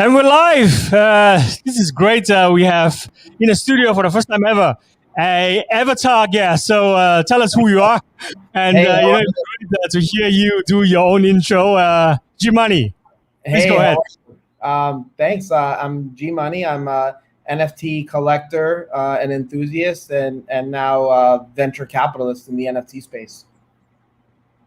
And we're live. This is great. We have in the studio for the first time ever a avatar guest. So tell us who you are, and Hey, how are it's you? great to hear you do your own intro. gmoney, please Hey, go ahead. thanks. I'm gmoney. I'm a NFT collector, an enthusiast, and now venture capitalist in the NFT space.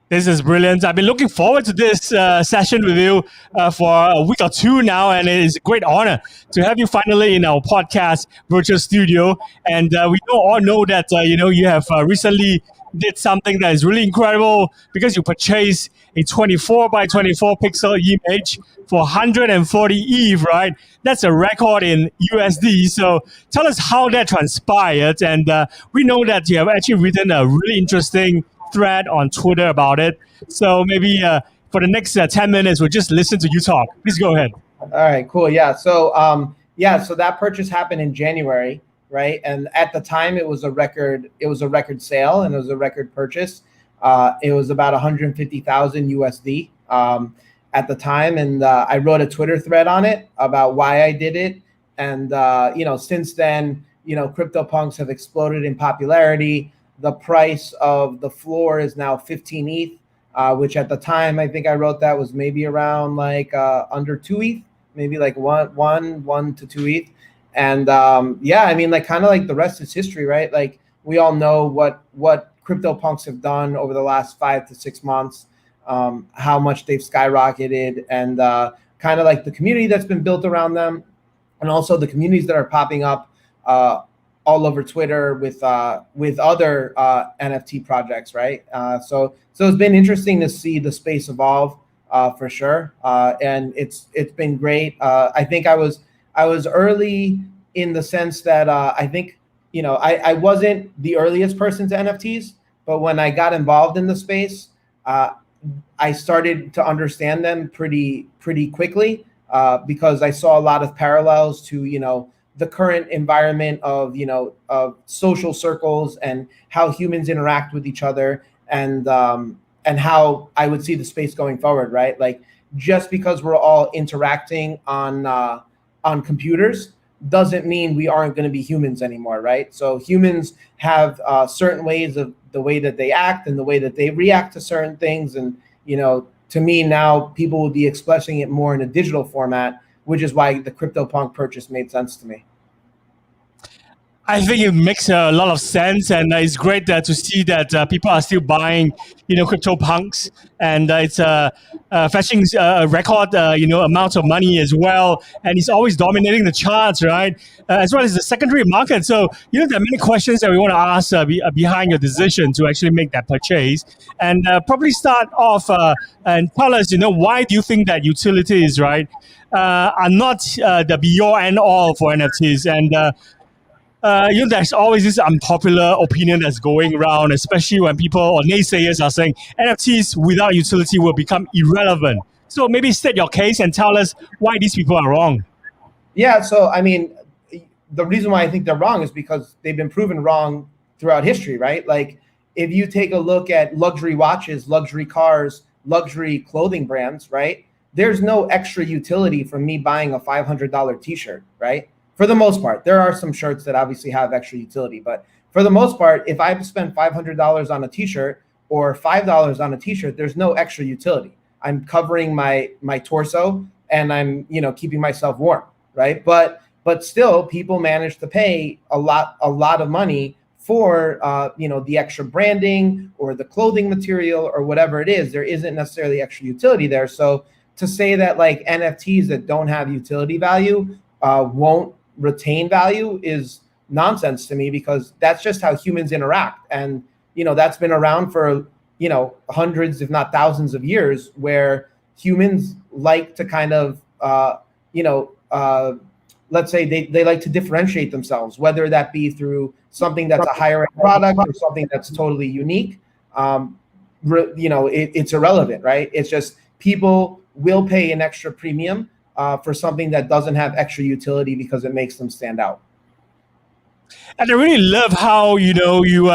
This is brilliant. I've been looking forward to this session with you for a week or two now, and it is a great honor to have you finally in our podcast virtual studio. And we all know that you have recently did something that is really incredible because you purchased a 24 by 24 pixel image for 140 ETH, right? That's a record in USD. So tell us how that transpired. And we know that you have actually written a really interesting thread on Twitter about it. So maybe for the next 10 minutes, we'll just listen to you talk. Please go ahead. All right, cool. Yeah. So so that purchase happened in January, right? And at the time, it was a record. It was a record sale, and it was a record purchase. It was about 150,000 USD at the time, and I wrote a Twitter thread on it about why I did it. And since then, CryptoPunks have exploded in popularity. The price of the floor is now 15 ETH, which at the time I think I wrote that was maybe around like under 2 ETH, maybe like one to 2 ETH. And kind of like the rest is history, right? Like we all know what CryptoPunks have done over the last 5 to 6 months, how much they've skyrocketed, and kind of like the community that's been built around them, and also the communities that are popping up all over Twitter with other NFT projects, right? So it's been interesting to see the space evolve for sure, and it's been great. I think I was early in the sense that I think I wasn't the earliest person to NFTs, but when I got involved in the space, I started to understand them pretty quickly because I saw a lot of parallels to the current environment of social circles and how humans interact with each other, and how I would see the space going forward, right? Like just because we're all interacting on computers doesn't mean we aren't going to be humans anymore, right? So humans have certain ways of the way that they act and the way that they react to certain things, and to me now people will be expressing it more in a digital format, which is why the CryptoPunk purchase made sense to me. I think it makes a lot of sense, and it's great to see that people are still buying, CryptoPunks, and it's fetching a record, amount of money as well, and it's always dominating the charts, right? As well as the secondary market. So, there are many questions that we want to ask behind your decision to actually make that purchase, and probably start off and tell us, why do you think that utilities, right, are not the be-all and all for NFTs, and there's always this unpopular opinion that's going around, especially when people or naysayers are saying NFTs without utility will become irrelevant. So maybe state your case and tell us why these people are wrong. Yeah, so I mean, the reason why I think they're wrong is because they've been proven wrong throughout history, right? Like if you take a look at luxury watches, luxury cars, luxury clothing brands, right? There's no extra utility from me buying a $500 t-shirt, right? For the most part. There are some shirts that obviously have extra utility, but for the most part, if I spend $500 on a t-shirt or $5 on a t-shirt, there's no extra utility. I'm covering my torso and I'm keeping myself warm, right? But still, people manage to pay a lot of money for the extra branding or the clothing material or whatever it is. There isn't necessarily extra utility there. So to say that like NFTs that don't have utility value won't retain value is nonsense to me, because that's just how humans interact, and that's been around for hundreds if not thousands of years, where humans like to kind of let's say they like to differentiate themselves, whether that be through something that's a higher end product or something that's totally unique. It's irrelevant, right? It's just people will pay an extra premium for something that doesn't have extra utility because it makes them stand out. And I really love how you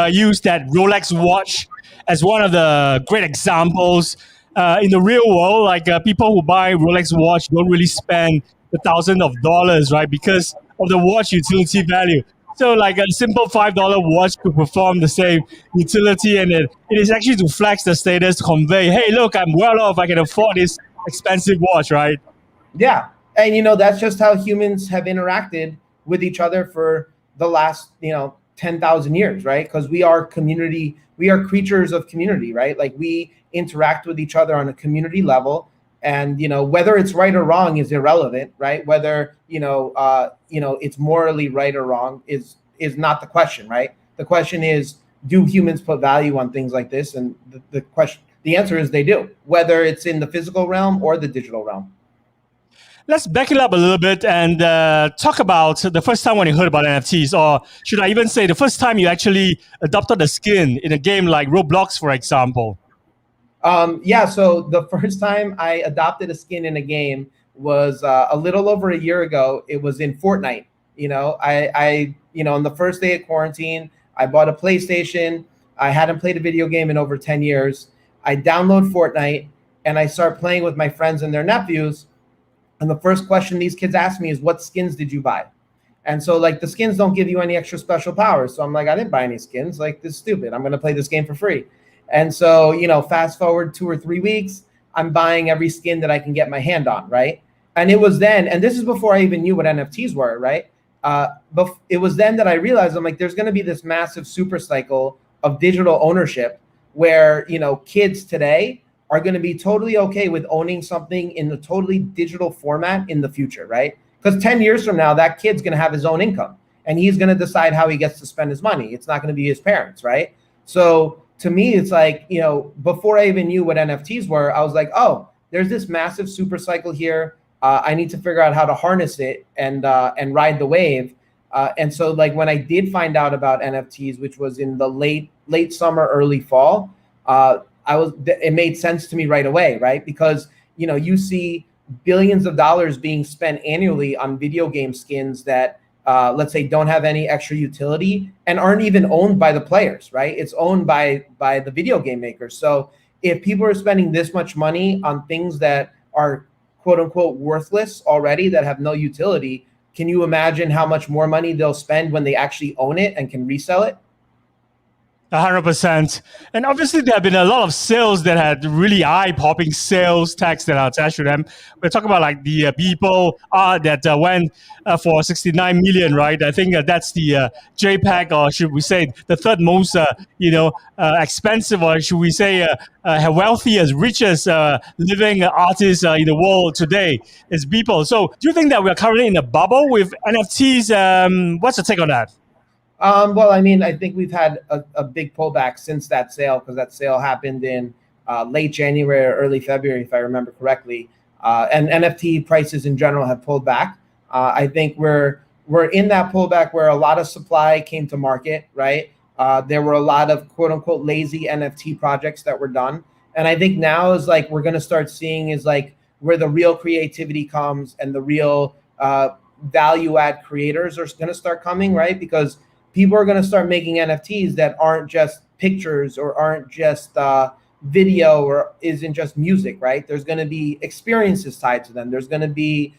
use that Rolex watch as one of the great examples in the real world. Like people who buy Rolex watch don't really spend the thousands of dollars, right? Because of the watch utility value. So like a simple $5 watch could perform the same utility, and it is actually to flex the status, to convey, hey, look, I'm well off, I can afford this expensive watch, right? Yeah. And that's just how humans have interacted with each other for the last 10,000 years, right? Because we are creatures of community, right? Like we interact with each other on a community level, and whether it's right or wrong is irrelevant, right? Whether it's morally right or wrong is not the question, right? The question is, do humans put value on things like this? And the answer is they do, whether it's in the physical realm or the digital realm. Let's back it up a little bit and talk about the first time when you heard about NFTs, or should I even say the first time you actually adopted a skin in a game like Roblox, for example. So the first time I adopted a skin in a game was a little over a year ago. It was in Fortnite. I on the first day of quarantine, I bought a PlayStation. I hadn't played a video game in over 10 years. I download Fortnite and I start playing with my friends and their nephews. And the first question these kids ask me is, what skins did you buy? And so like the skins don't give you any extra special powers. So I'm like, I didn't buy any skins. Like, this is stupid. I'm going to play this game for free. And so, fast forward 2 or 3 weeks, I'm buying every skin that I can get my hand on, right? And it was then, and this is before I even knew what NFTs were, right? But it was then that I realized, I'm like, there's going to be this massive super cycle of digital ownership where, kids today are going to be totally okay with owning something in the totally digital format in the future, right? Because 10 years from now, that kid's going to have his own income and he's going to decide how he gets to spend his money. It's not going to be his parents, right? So to me, it's like, before I even knew what NFTs were, I was like, oh, there's this massive super cycle here. I need to figure out how to harness it and ride the wave. And so like when I did find out about NFTs, which was in the late summer, early fall, it made sense to me right away, right? Because, you see billions of dollars being spent annually on video game skins that, let's say, don't have any extra utility and aren't even owned by the players, right? It's owned by the video game makers. So if people are spending this much money on things that are quote unquote worthless already, that have no utility, can you imagine how much more money they'll spend when they actually own it and can resell it? 100%. And obviously there have been a lot of sales that had really eye-popping sales tags that are attached to them. We're talking about like the people that went for 69 million, right? I think that's the JPEG, or should we say the third most, expensive, or should we say wealthiest, richest living artists in the world today is people. So do you think that we are currently in a bubble with NFTs? What's your take on that? Well, I mean, I think we've had a big pullback since that sale, because that sale happened in late January or early February, if I remember correctly. And NFT prices in general have pulled back. I think we're in that pullback where a lot of supply came to market, right? There were a lot of quote unquote lazy NFT projects that were done. And I think now is like we're going to start seeing is like where the real creativity comes and the real value add creators are going to start coming, right? Because people are going to start making NFTs that aren't just pictures or aren't just video or isn't just music, right? There's going to be experiences tied to them. There's going to be,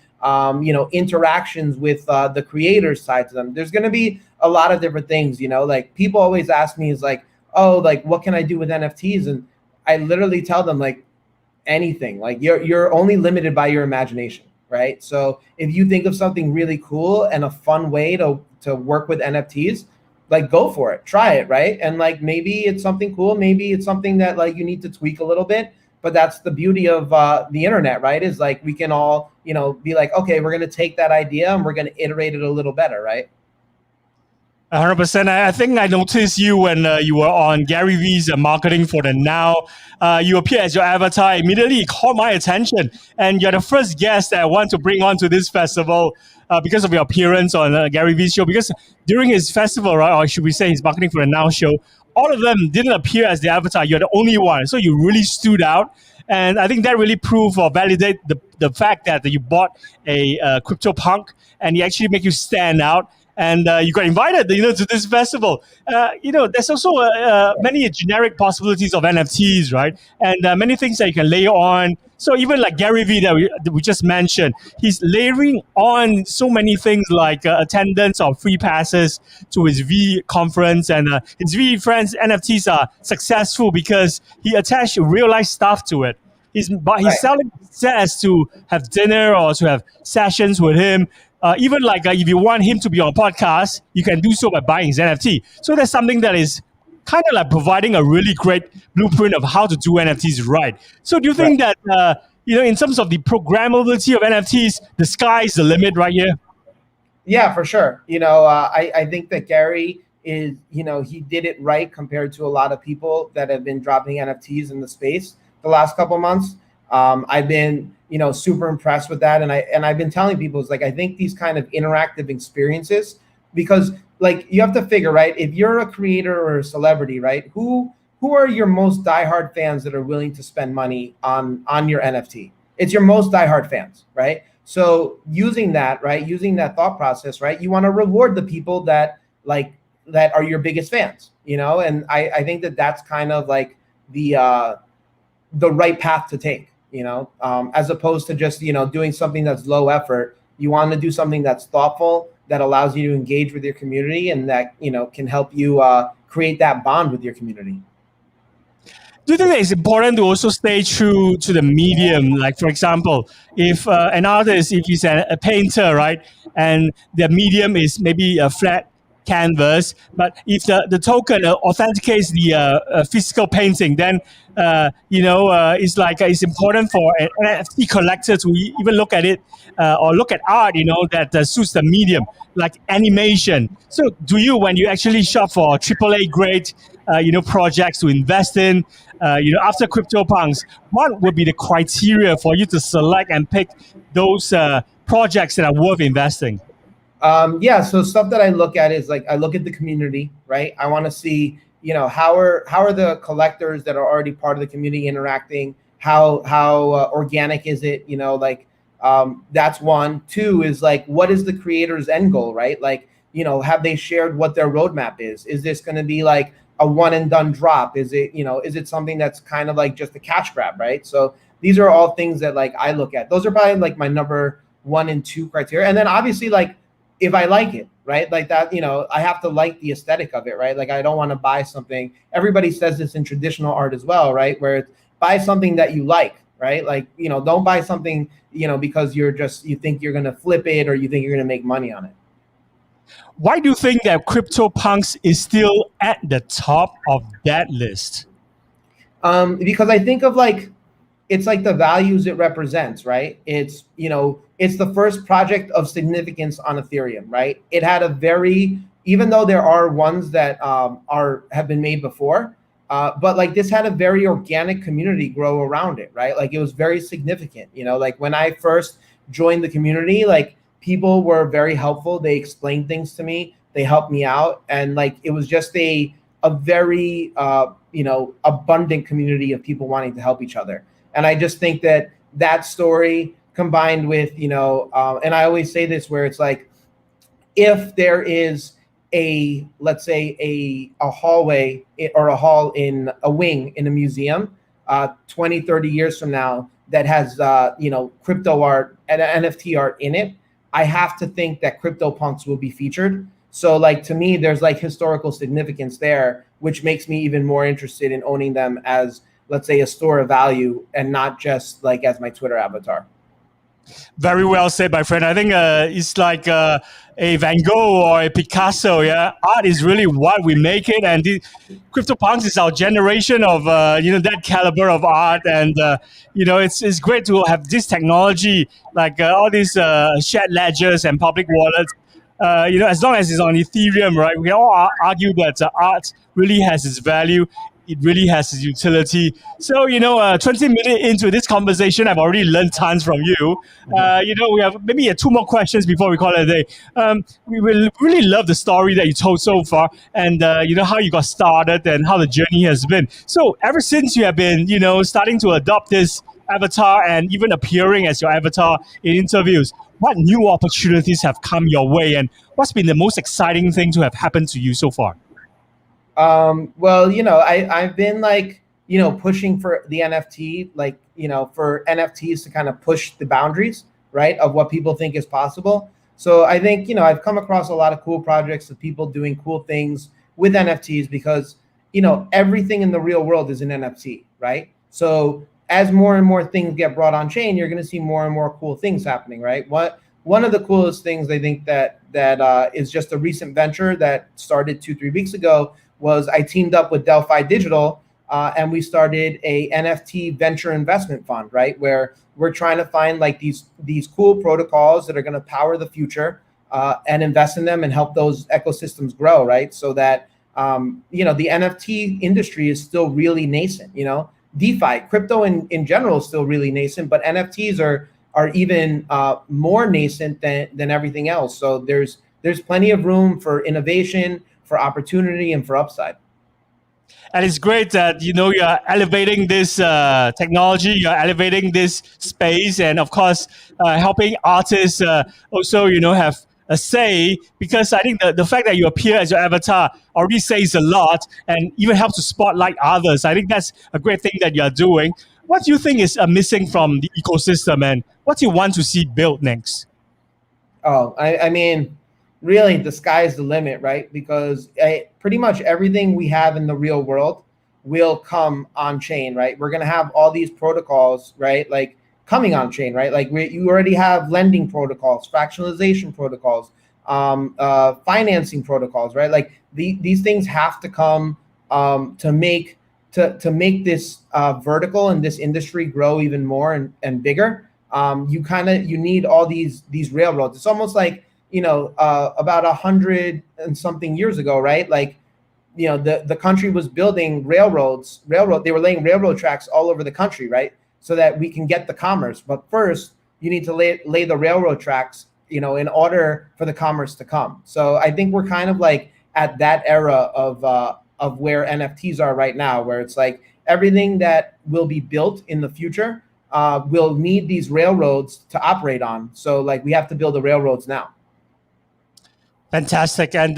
interactions with the creators tied to them. There's going to be a lot of different things, like people always ask me is like, oh, like what can I do with NFTs? And I literally tell them like anything, like you're only limited by your imagination, right? So if you think of something really cool and a fun way to work with NFTs, like go for it, try it, right? And like maybe it's something cool, maybe it's something that like you need to tweak a little bit, but that's the beauty of the internet, right? Is like we can all, be like, okay, we're gonna take that idea and we're gonna iterate it a little better, right? 100%. I think I noticed you when you were on Gary Vee's marketing for the Now. You appear as your avatar. Immediately it caught my attention. And you're the first guest that I want to bring on to this festival because of your appearance on Gary Vee's show. Because during his festival, right, or should we say his marketing for the Now show, all of them didn't appear as the avatar. You're the only one. So you really stood out. And I think that really proved or validate the fact that you bought a CryptoPunk and he actually make you stand out. and you got invited, to this festival. There's also many generic possibilities of NFTs, right? And many things that you can layer on. So even like Gary Vee that we just mentioned, he's layering on so many things like attendance or free passes to his V conference, and his V friends NFTs are successful because he attached real life stuff to it. He's Right. selling access to have dinner or to have sessions with him. Even like if you want him to be on a podcast, you can do so by buying his NFT. So that's something that is kind of like providing a really great blueprint of how to do NFTs right. So do you think that, in terms of the programmability of NFTs, the sky is the limit right here? Yeah, for sure. I think that Gary is, he did it right compared to a lot of people that have been dropping NFTs in the space the last couple of months. I've been, super impressed with that. And I've been telling people, it's like, I think these kind of interactive experiences, because like you have to figure, right? If you're a creator or a celebrity, right? Who are your most diehard fans that are willing to spend money on your NFT? It's your most diehard fans, right? So using that thought process, right? You want to reward the people that are your biggest fans, and I think that that's kind of like the right path to take, as opposed to just, doing something that's low effort. You want to do something that's thoughtful, that allows you to engage with your community, and that, can help you create that bond with your community. Do you think that it's important to also stay true to the medium? Like, for example, if an artist, if he's a painter, right, and the medium is maybe a flat canvas, but if the token authenticates the physical painting, then it's like it's important for an NFT collector to even look at it or look at art, that suits the medium, like animation. So, do you, when you actually shop for AAA grade, projects to invest in, after CryptoPunks, what would be the criteria for you to select and pick those projects that are worth investing? So stuff that I look at is like, I look at the community, right? I want to see, how are the collectors that are already part of the community interacting? How organic is it? That's one. Two is like, what is the creator's end goal, right? Like, have they shared what their roadmap is? Is this going to be like a one and done drop? Is it, is it something that's kind of like just a cash grab, right? So these are all things that like I look at. Those are probably like my number 1 and 2 criteria. And then obviously, like, if I like it, right? Like that, I have to like the aesthetic of it, right? Like I don't want to buy something. Everybody says this in traditional art as well, right? Where it's buy something that you like, right? Like, don't buy something, because you think you're going to flip it, or you think you're going to make money on it. Why do you think that CryptoPunks is still at the top of that list? Because I think of like, it's like the values it represents, right? It's, it's the first project of significance on Ethereum, right? It had even though there are ones that have been made before, but like this had a very organic community grow around it, right? Like it was very significant, like when I first joined the community, like people were very helpful. They explained things to me. They helped me out. And like, it was just a very, abundant community of people wanting to help each other. And I just think that story combined with, and I always say this, where it's like, if there is let's say a hallway or a hall in a wing in a museum, 20, 30 years from now that has, crypto art and NFT art in it, I have to think that CryptoPunks will be featured. So like, to me, there's like historical significance there, which makes me even more interested in owning them as, let's say, a store of value, and not just like as my Twitter avatar. Very well said, my friend. I think it's like a Van Gogh or a Picasso. Yeah, art is really what we make it, and the CryptoPunks is our generation of that caliber of art. And it's great to have this technology, like all these shared ledgers and public wallets. As long as it's on Ethereum, right? We all argue that art really has its value. It really has its utility. So, 20 minutes into this conversation, I've already learned tons from you. We have maybe 2 more questions before we call it a day. We will really love the story that you told so far, and, how you got started and how the journey has been. So ever since you have been, starting to adopt this avatar and even appearing as your avatar in interviews, what new opportunities have come your way, and what's been the most exciting thing to have happened to you so far? Well, I've been like, pushing for the NFT, like, for NFTs to kind of push the boundaries, right, of what people think is possible. So I think, I've come across a lot of cool projects of people doing cool things with NFTs because, everything in the real world is an NFT, right? So as more and more things get brought on chain, you're going to see more and more cool things happening, right? One of the coolest things I think that is just a recent venture that started 2-3 weeks ago was I teamed up with Delphi Digital and we started a NFT venture investment fund, right? Where we're trying to find like these cool protocols that are going to power the future and invest in them and help those ecosystems grow, right? So that the NFT industry is still really nascent. DeFi, crypto in general is still really nascent, but NFTs are even more nascent than everything else. So there's plenty of room for innovation, for opportunity, and for upside. And it's great that you're elevating this technology, you're elevating this space, and of course helping artists also have a say, because I think the fact that you appear as your avatar already says a lot and even helps to spotlight others. I think that's a great thing that you're doing. What do you think is missing from the ecosystem, and what do you want to see built next? Oh, I mean, really, the sky's the limit, right? Because pretty much everything we have in the real world will come on chain, right? We're going to have all these protocols, right? Like coming on chain, right? Like you already have lending protocols, fractionalization protocols, financing protocols, right? Like these things have to come to make this vertical and this industry grow even more and bigger. You need all these railroads. It's almost like, about 100 and something years ago, right? Like, the country was building railroads. They were laying railroad tracks all over the country, right? So that we can get the commerce. But first, you need to lay the railroad tracks, in order for the commerce to come. So I think we're kind of like at that era of where NFTs are right now, where it's like everything that will be built in the future will need these railroads to operate on. So like we have to build the railroads now. Fantastic. And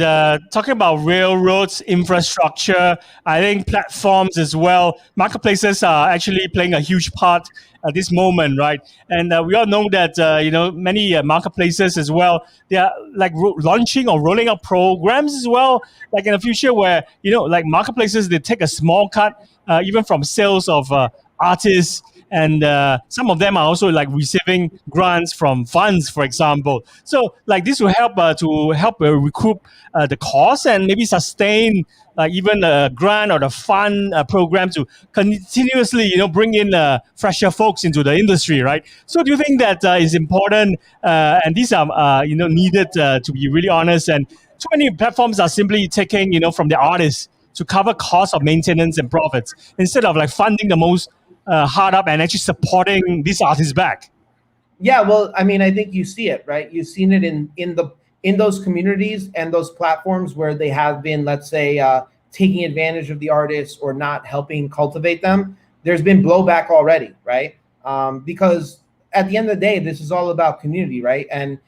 talking about railroads, infrastructure, I think platforms as well, marketplaces are actually playing a huge part at this moment, right? And we all know that, many marketplaces as well, they are like launching or rolling out programs as well, like in the future where, like marketplaces, they take a small cut, even from sales of artists. And some of them are also like receiving grants from funds, for example. So like this will help recoup the cost and maybe sustain even a grant or the fund program to continuously bring in fresher folks into the industry, right? So do you think that is important? And these are needed to be really honest. And too many platforms are simply taking from the artists to cover costs of maintenance and profits instead of like funding the most hard up and actually supporting these artists back. Yeah, well, I mean, I think you see it, right? You've seen it in those communities and those platforms where they have been, let's say, taking advantage of the artists or not helping cultivate them. There's been blowback already, right? Because at the end of the day, this is all about community, right? And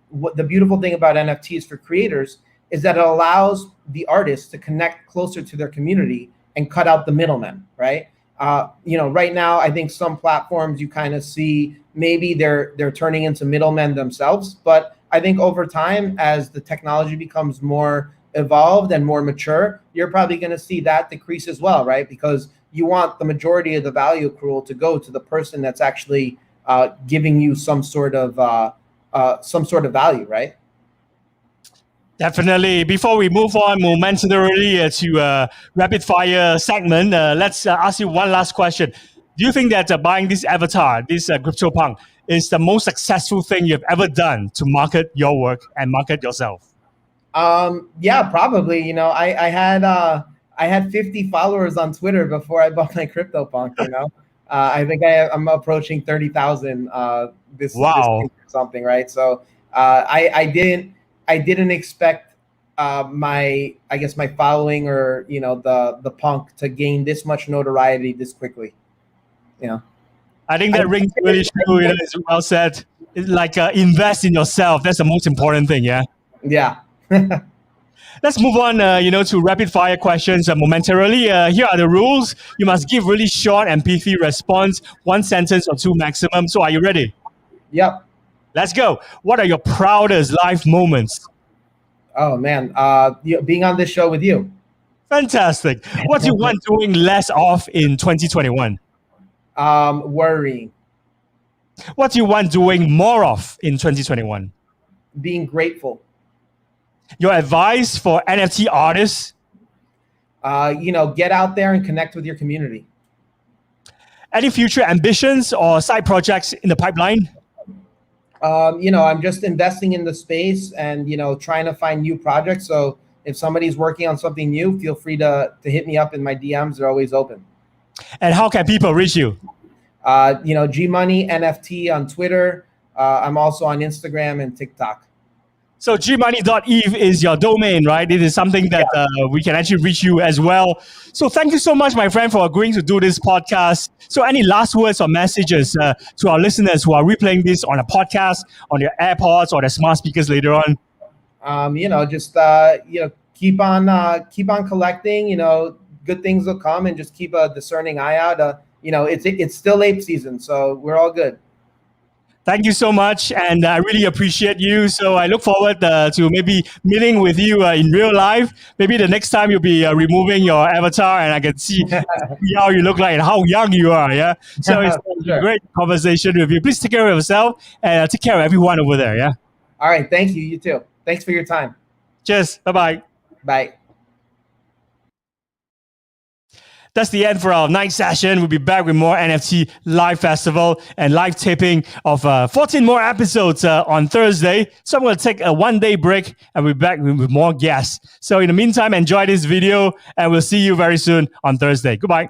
what the beautiful thing about NFTs for creators is that it allows the artists to connect closer to their community and cut out the middlemen, right? Right now, I think some platforms you kind of see maybe they're turning into middlemen themselves. But I think over time, as the technology becomes more evolved and more mature, you're probably going to see that decrease as well, right? Because you want the majority of the value accrual to go to the person that's actually giving you some sort of value, right? Definitely. Before we move on momentarily to rapid fire segment, let's ask you one last question. Do you think that buying this avatar, this CryptoPunk, is the most successful thing you've ever done to market your work and market yourself? Yeah, probably. I had 50 followers on Twitter before I bought my CryptoPunk. I think I'm approaching 30,000 this week or something, right? So I didn't expect my following or the punk to gain this much notoriety this quickly. I think that rings really true. It's well said. It's like invest in yourself. That's the most important thing. Yeah. Yeah. Let's move on, to rapid fire questions momentarily. Here are the rules. You must give really short and pithy response, one sentence or two maximum. So are you ready? Yep. Let's go. What are your proudest life moments? Oh man, being on this show with you. Fantastic. What do you want doing less of in 2021? Worrying. What do you want doing more of in 2021? Being grateful. Your advice for NFT artists? Get out there and connect with your community. Any future ambitions or side projects in the pipeline? I'm just investing in the space and, trying to find new projects. So if somebody's working on something new, feel free to hit me up in my DMs. They're always open. And how can people reach you? gmoney NFT on Twitter. I'm also on Instagram and TikTok. So gmoney.eth is your domain, right? It is something that we can actually reach you as well. So thank you so much, my friend, for agreeing to do this podcast. So any last words or messages to our listeners who are replaying this on a podcast, on their AirPods or their smart speakers later on? Keep on collecting. Good things will come, and just keep a discerning eye out. It's still ape season, so we're all good. Thank you so much, and I really appreciate you. So I look forward to maybe meeting with you in real life. Maybe the next time you'll be removing your avatar, and I can see how you look like and how young you are. Yeah. So it's a great conversation with you. Please take care of yourself and take care of everyone over there. Yeah. All right. Thank you. You too. Thanks for your time. Cheers. Bye-bye. Bye. That's the end for our night session. We'll be back with more NFT live festival and live taping of 14 more episodes on Thursday. So I'm going to take a 1-day break and we'll be back with more guests. So in the meantime, enjoy this video and we'll see you very soon on Thursday. Goodbye.